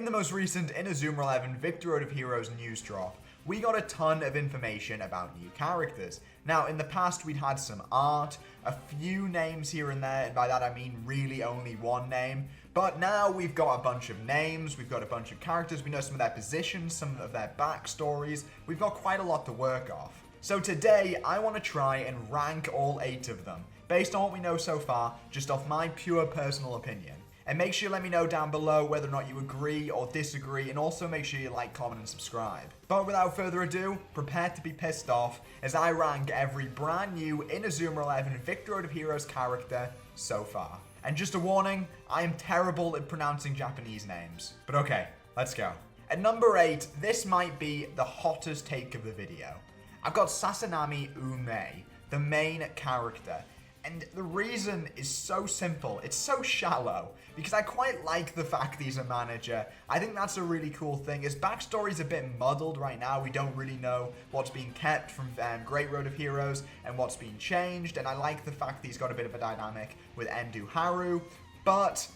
in the most recent Inazuma 11 Victor Road of Heroes news drop, we got a ton of information about new characters. Now, in the past, we'd had some art, a few names here and there, and by that I mean really only one name. But now we've got a bunch of names, we've got a bunch of characters, we know some of their positions, some of their backstories, we've got quite a lot to work off. So today, I want to try and rank all 8 of them, based on what we know so far, just off my pure personal opinion. And make sure you let me know down below whether or not you agree or disagree, and also make sure you like, comment, and subscribe. But without further ado, prepare to be pissed off as I rank every brand new Inazuma 11 Victor Road of Heroes character so far. And just a warning, I am terrible at pronouncing Japanese names. But okay, let's go. At number 8, this might be the hottest take of the video. I've got Sasanami Ume, the main character. And the reason is so simple, it's so shallow, because I quite like the fact that he's a manager. I think that's a really cool thing. His backstory's a bit muddled right now. We don't really know what's being kept from Great Road of Heroes and what's being changed, and I like the fact that he's got a bit of a dynamic with Endu Haru, but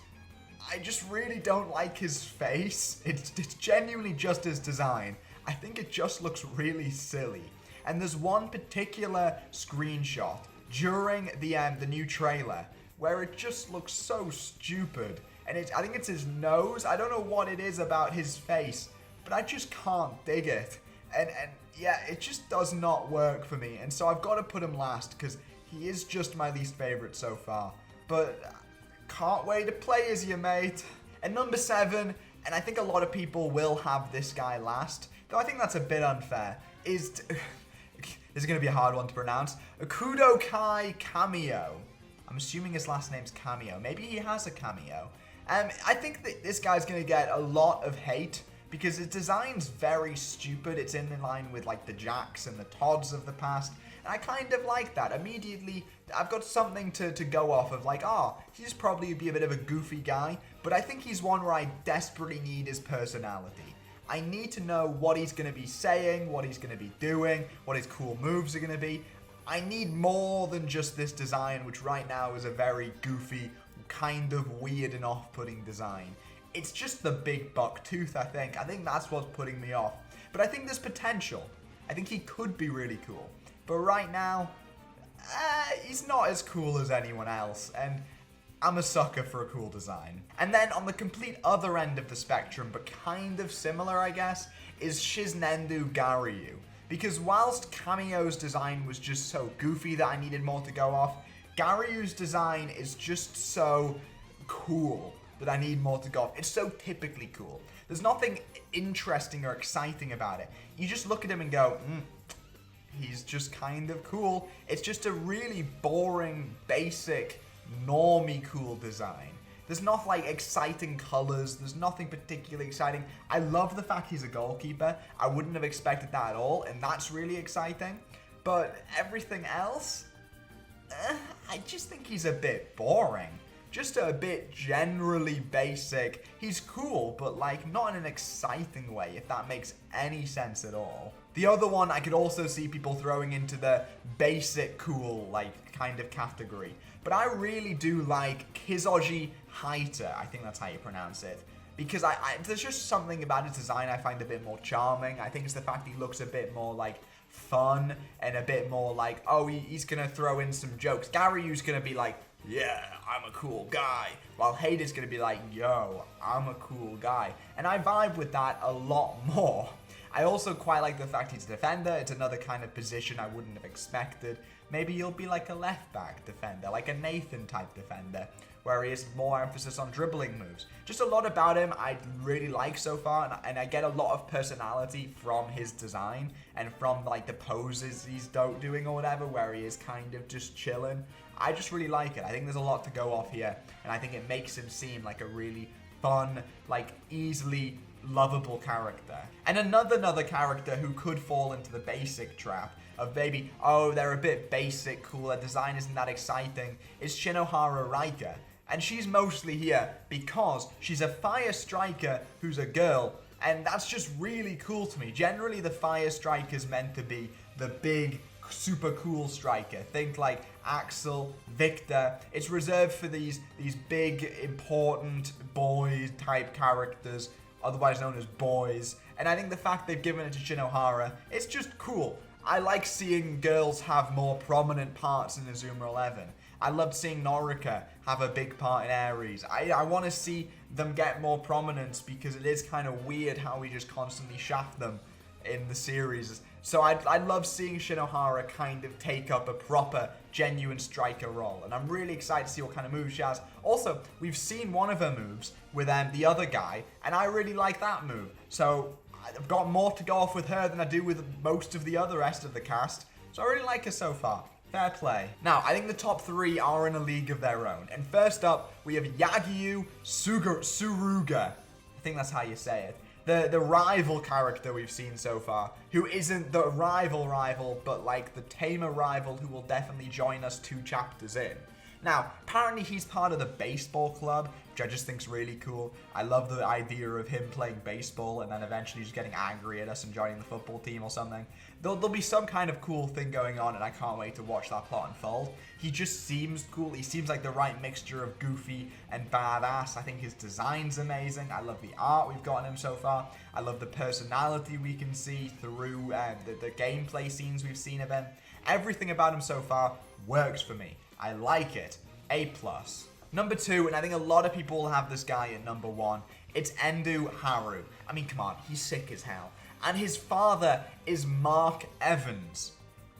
I just really don't like his face. It's genuinely just his design. I think it just looks really silly. And there's one particular screenshot during the new trailer where it just looks so stupid, and I think it's his nose. I don't know what it is about his face, but I just can't dig it, and yeah, it just does not work for me, and so I've got to put him last because he is just my least favorite so far, but can't wait to play as you, mate. At number 7, and I think a lot of people will have this guy last, though I think that's a bit unfair, is this is going to be a hard one to pronounce. Akudo Kai Cameo. I'm assuming his last name's Cameo. Maybe he has a cameo. I think that this guy's going to get a lot of hate because his design's very stupid. It's in line with like the Jacks and the Todds of the past. And I kind of like that. Immediately, I've got something to go off of, like, he's probably be a bit of a goofy guy, but I think he's one where I desperately need his personality. I need to know what he's going to be saying, what he's going to be doing, what his cool moves are going to be. I need more than just this design, which right now is a very goofy, kind of weird and off-putting design. It's just the big buck tooth, I think. I think that's what's putting me off. But I think there's potential. I think he could be really cool. But right now, he's not as cool as anyone else, and I'm a sucker for a cool design. And then on the complete other end of the spectrum, but kind of similar, I guess, is shiznendu Garyu. Because whilst Cameo's design was just so goofy that I needed more to go off, Garyu's design is just so cool that I need more to go off. It's so typically cool. There's nothing interesting or exciting about it. You just look at him and go, he's just kind of cool. It's just a really boring, basic, normie cool design. There's not like exciting colors. There's nothing particularly exciting. I love the fact he's a goalkeeper. I wouldn't have expected that at all, and that's really exciting. But everything else, I just think he's a bit boring. Just a bit generally basic. He's cool, but like not in an exciting way, if that makes any sense at all. The other one I could also see people throwing into the basic cool like kind of category. But I really do like Kizoshi Haita, I think that's how you pronounce it. Because there's just something about his design I find a bit more charming. I think it's the fact he looks a bit more like fun and a bit more like, he's gonna throw in some jokes. Garyu's gonna be like, yeah, I'm a cool guy. While Haita's gonna be like, yo, I'm a cool guy. And I vibe with that a lot more. I also quite like the fact he's a defender. It's another kind of position I wouldn't have expected. Maybe he'll be like a left-back defender, like a Nathan-type defender, where he has more emphasis on dribbling moves. Just a lot about him I really like so far, and I get a lot of personality from his design and from like the poses he's doing or whatever, where he is kind of just chilling. I just really like it. I think there's a lot to go off here, and I think it makes him seem like a really fun, like easily lovable character. And another character who could fall into the basic trap of maybe, they're a bit basic, cool, their design isn't that exciting, is Shinohara Riker. And she's mostly here because she's a fire striker who's a girl, and that's just really cool to me. Generally, the fire striker's meant to be the big, super cool striker. Think like Axel, Victor. It's reserved for these big, important boy type characters. otherwise known as boys. And I think the fact they've given it to Shinohara, it's just cool. I like seeing girls have more prominent parts in Inazuma 11. I loved seeing Norika have a big part in Aries. I want to see them get more prominence because it is kind of weird how we just constantly shaft them in the series. So I love seeing Shinohara kind of take up a proper, genuine striker role. And I'm really excited to see what kind of moves she has. Also, we've seen one of her moves with the other guy, and I really like that move. So I've got more to go off with her than I do with most of the other rest of the cast. So I really like her so far. Fair play. Now, I think the top 3 are in a league of their own. And first up, we have Yagio Suruga. I think that's how you say it. The rival character we've seen so far, who isn't the rival, but like the tamer rival who will definitely join us 2 chapters in. Now, apparently he's part of the baseball club, which I just think's really cool. I love the idea of him playing baseball and then eventually just getting angry at us and joining the football team or something. There'll be some kind of cool thing going on, and I can't wait to watch that plot unfold. He just seems cool. He seems like the right mixture of goofy and badass. I think his design's amazing. I love the art we've gotten him so far. I love the personality we can see through the gameplay scenes we've seen of him. Everything about him so far works for me. I like it. A+. Number 2, and I think a lot of people will have this guy at number 1, it's Endu Haru. I mean, come on, he's sick as hell. And his father is Mark Evans.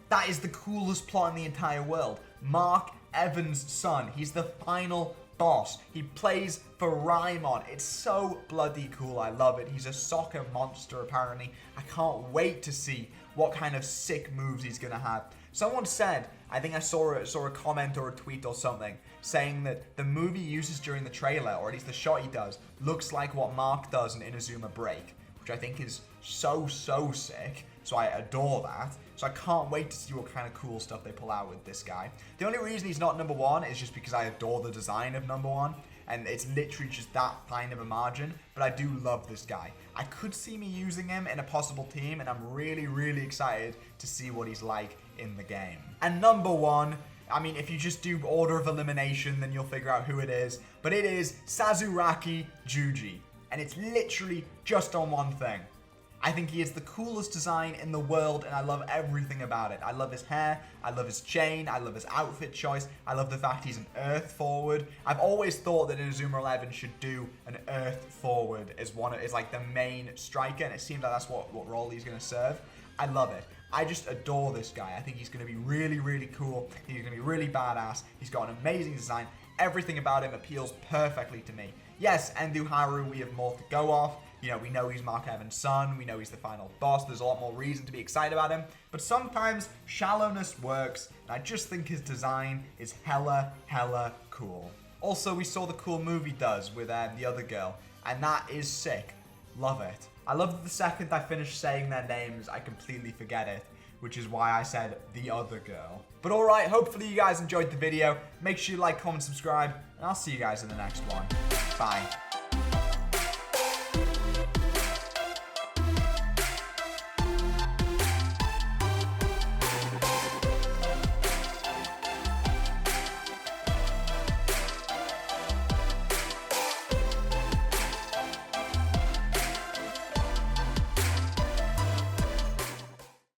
That is the coolest plot in the entire world. Mark Evans' son. He's the final boss. He plays for Raimon. It's so bloody cool. I love it. He's a soccer monster, apparently. I can't wait to see what kind of sick moves he's going to have. Someone said, I think I saw a comment or a tweet or something, saying that the movie uses during the trailer, or at least the shot he does, looks like what Mark does in Inazuma Break, which I think is so sick. So I adore that. So I can't wait to see what kind of cool stuff they pull out with this guy. The only reason he's not number 1 is just because I adore the design of number 1. And it's literally just that kind of a margin. But I do love this guy. I could see me using him in a possible team. And I'm really excited to see what he's like in the game. And number 1, I mean, if you just do order of elimination, then you'll figure out who it is. But it is Sazuraki Juji. And it's literally just on one thing. I think he is the coolest design in the world, and I love everything about it. I love his hair, I love his chain, I love his outfit choice, I love the fact he's an Earth forward. I've always thought that Inazuma 11 should do an Earth forward as like the main striker, and it seems like that's what role he's going to serve. I love it. I just adore this guy. I think he's going to be really cool. He's going to be really badass. He's got an amazing design. Everything about him appeals perfectly to me. Yes, Endu Haru, we have more to go off. You know, we know he's Mark Evans' son. We know he's the final boss. There's a lot more reason to be excited about him. But sometimes shallowness works. And I just think his design is hella cool. Also, we saw the cool move he does with the other girl. And that is sick. Love it. I love that the second I finish saying their names, I completely forget it. Which is why I said the other girl. But alright, hopefully you guys enjoyed the video. Make sure you like, comment, subscribe. And I'll see you guys in the next one. Bye.